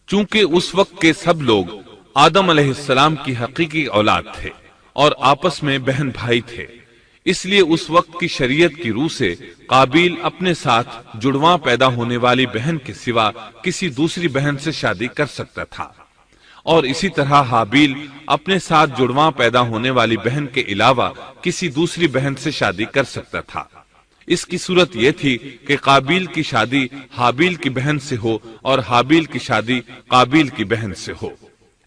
چونکہ اس وقت کے سب لوگ آدم علیہ السلام کی حقیقی اولاد تھے اور آپس میں بہن بھائی تھے، اس لیے اس وقت کی شریعت کی روح سے قابیل اپنے ساتھ جڑواں پیدا ہونے والی بہن کے سوا کسی دوسری بہن سے شادی کر سکتا تھا، اور اسی طرح حابیل اپنے ساتھ جڑواں پیدا ہونے والی بہن کے علاوہ کسی دوسری بہن سے شادی کر سکتا تھا۔ اس کی صورت یہ تھی کہ قابیل کی شادی حابیل کی بہن سے ہو اور حابیل کی شادی قابیل کی بہن سے ہو،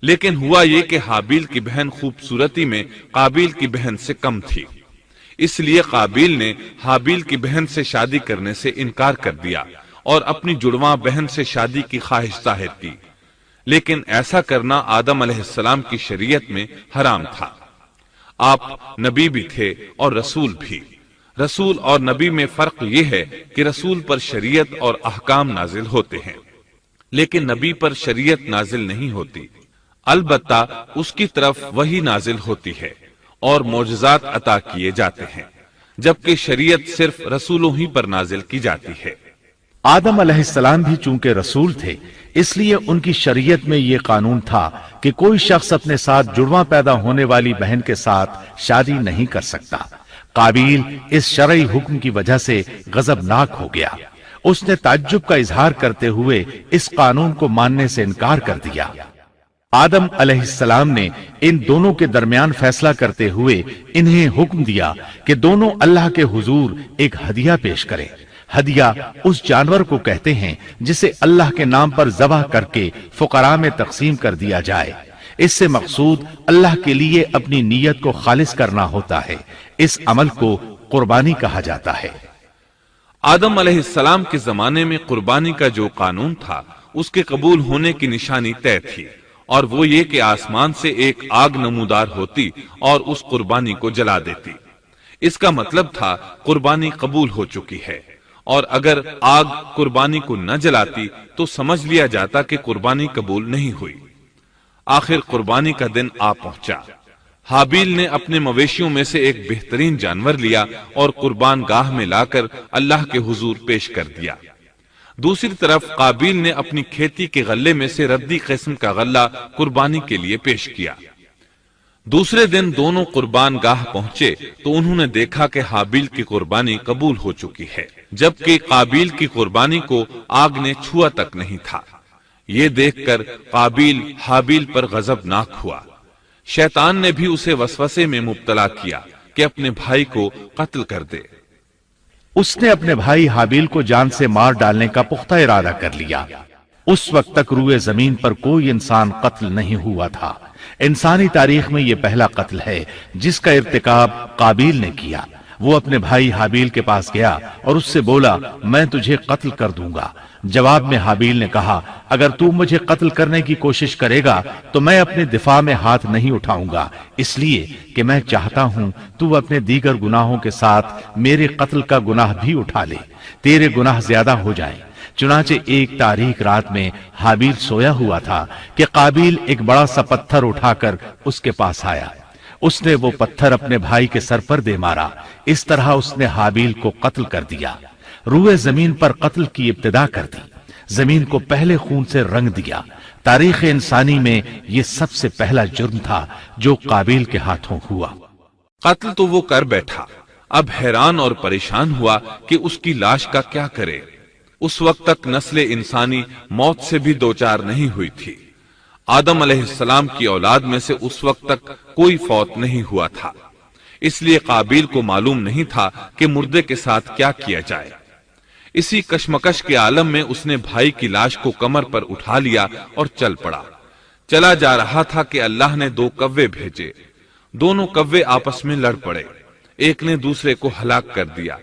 لیکن ہوا یہ کہ حابیل کی بہن خوبصورتی میں قابیل کی بہن سے کم تھی، اس لیے قابیل نے حابیل کی بہن سے شادی کرنے سے انکار کر دیا اور اپنی جڑواں بہن سے شادی کی خواہش ظاہر کی، لیکن ایسا کرنا آدم علیہ السلام کی شریعت میں حرام تھا۔ آپ نبی بھی تھے اور رسول بھی۔ رسول اور نبی میں فرق یہ ہے کہ رسول پر شریعت اور احکام نازل ہوتے ہیں، لیکن نبی پر شریعت نازل نہیں ہوتی، البتہ اس کی طرف وحی نازل ہوتی ہے اور معجزات عطا کیے جاتے ہیں، جبکہ شریعت صرف رسولوں ہی پر نازل کی جاتی ہے۔ آدم علیہ السلام بھی چونکہ رسول تھے، اس لیے ان کی شریعت میں یہ قانون تھا کہ کوئی شخص اپنے ساتھ جڑواں پیدا ہونے والی بہن کے ساتھ شادی نہیں کر سکتا۔ قابیل اس شرعی حکم کی وجہ سے غضبناک ہو گیا، اس نے تعجب کا اظہار کرتے ہوئے اس قانون کو ماننے سے انکار کر دیا۔ آدم علیہ السلام نے ان دونوں کے درمیان فیصلہ کرتے ہوئے انہیں حکم دیا کہ دونوں اللہ کے حضور ایک ہدیہ پیش کریں۔ ہدیہ اس جانور کو کہتے ہیں جسے اللہ کے نام پر ذبح کر کے فقراء میں تقسیم کر دیا جائے۔ اس سے مقصود اللہ کے لیے اپنی نیت کو خالص کرنا ہوتا ہے۔ اس عمل کو قربانی کہا جاتا ہے۔ آدم علیہ السلام کے زمانے میں قربانی کا جو قانون تھا اس کے قبول ہونے کی نشانی طے تھی، اور وہ یہ کہ آسمان سے ایک آگ نمودار ہوتی اور اس قربانی کو جلا دیتی۔ اس کا مطلب تھا قربانی قبول ہو چکی ہے، اور اگر آگ قربانی کو نہ جلاتی تو سمجھ لیا جاتا کہ قربانی قبول نہیں ہوئی۔ آخر قربانی کا دن آ پہنچا۔ حابیل نے اپنے مویشیوں میں سے ایک بہترین جانور لیا اور قربان گاہ میں لا کر اللہ کے حضور پیش کر دیا۔ دوسری طرف قابیل نے اپنی کھیتی کے غلے میں سے ردی قسم کا غلہ قربانی کے لیے پیش کیا۔ دوسرے دن دونوں قربان گاہ پہنچے تو انہوں نے دیکھا کہ حابیل کی قربانی قبول ہو چکی ہے، جبکہ قابیل کی قربانی کو آگ نے چھوا تک نہیں تھا۔ یہ دیکھ کر قابیل حابیل پر غضبناک ہوا۔ شیطان نے بھی اسے وسوسے میں مبتلا کیا کہ اپنے بھائی کو قتل کر دے۔ اس نے اپنے بھائی حابیل کو جان سے مار ڈالنے کا پختہ ارادہ کر لیا۔ اس وقت تک روئے زمین پر کوئی انسان قتل نہیں ہوا تھا۔ انسانی تاریخ میں یہ پہلا قتل ہے جس کا ارتکاب قابیل نے کیا۔ وہ اپنے بھائی حابیل کے پاس گیا اور اس سے بولا، میں تجھے قتل کر دوں گا۔ جواب میں حابیل نے کہا، اگر تو مجھے قتل کرنے کی کوشش کرے گا تو میں اپنے دفاع میں ہاتھ نہیں اٹھاؤں گا، اس لیے کہ میں چاہتا ہوں تو اپنے دیگر گناہوں کے ساتھ میرے قتل کا گناہ بھی اٹھا لے، تیرے گناہ زیادہ ہو جائیں۔ چنانچہ ایک تاریک رات میں حابیل سویا ہوا تھا کہ قابیل ایک بڑا سا پتھر اٹھا کر اس کے پاس آیا۔ اس نے وہ پتھر اپنے بھائی کے سر پر دے مارا۔ اس طرح اس نے حابیل کو قتل کر دیا۔ روئے زمین پر قتل کی ابتدا کر دی، زمین کو پہلے خون سے رنگ دیا۔ تاریخ انسانی میں یہ سب سے پہلا جرم تھا جو قابیل کے ہاتھوں ہوا۔ قتل تو وہ کر بیٹھا، اب حیران اور پریشان ہوا کہ اس کی لاش کا کیا کرے۔ اس وقت تک نسل انسانی موت سے بھی دوچار نہیں ہوئی تھی۔ آدم علیہ السلام کی اولاد میں سے اس وقت تک کوئی فوت نہیں ہوا تھا، اس لیے قابیل کو معلوم نہیں تھا کہ مردے کے ساتھ کیا کیا جائے۔ اسی کشمکش کے عالم میں اس نے بھائی کی لاش کو کمر پر اٹھا لیا اور چل پڑا۔ چلا جا رہا تھا کہ اللہ نے دو کوے بھیجے۔ دونوں کوے آپس میں لڑ پڑے، ایک نے دوسرے کو ہلاک کر دیا۔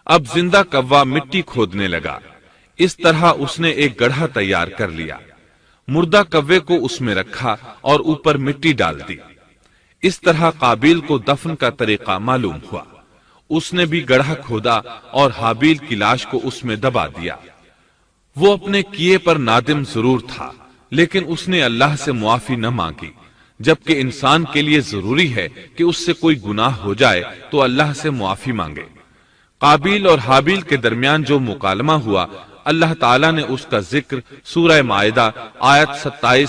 اب زندہ کوا مٹی کھودنے لگا۔ اس طرح اس نے ایک گڑھا تیار کر لیا، مردہ کوے کو اس میں رکھا اور اوپر مٹی ڈال دی۔ اس طرح قابیل کو دفن کا طریقہ معلوم ہوا۔ اس نے بھی گڑھا کھودا اور حابیل کی لاش کو اس میں دبا دیا۔ وہ اپنے کیے پر نادم ضرور تھا، لیکن اس نے اللہ سے معافی نہ مانگی، جبکہ انسان کے لیے ضروری ہے کہ اس سے کوئی گناہ ہو جائے تو اللہ سے معافی مانگے۔ قابیل اور حابیل کے درمیان جو مکالمہ ہوا، اللہ تعالیٰ نے اس کا ذکر سورہ مائدہ آیت 27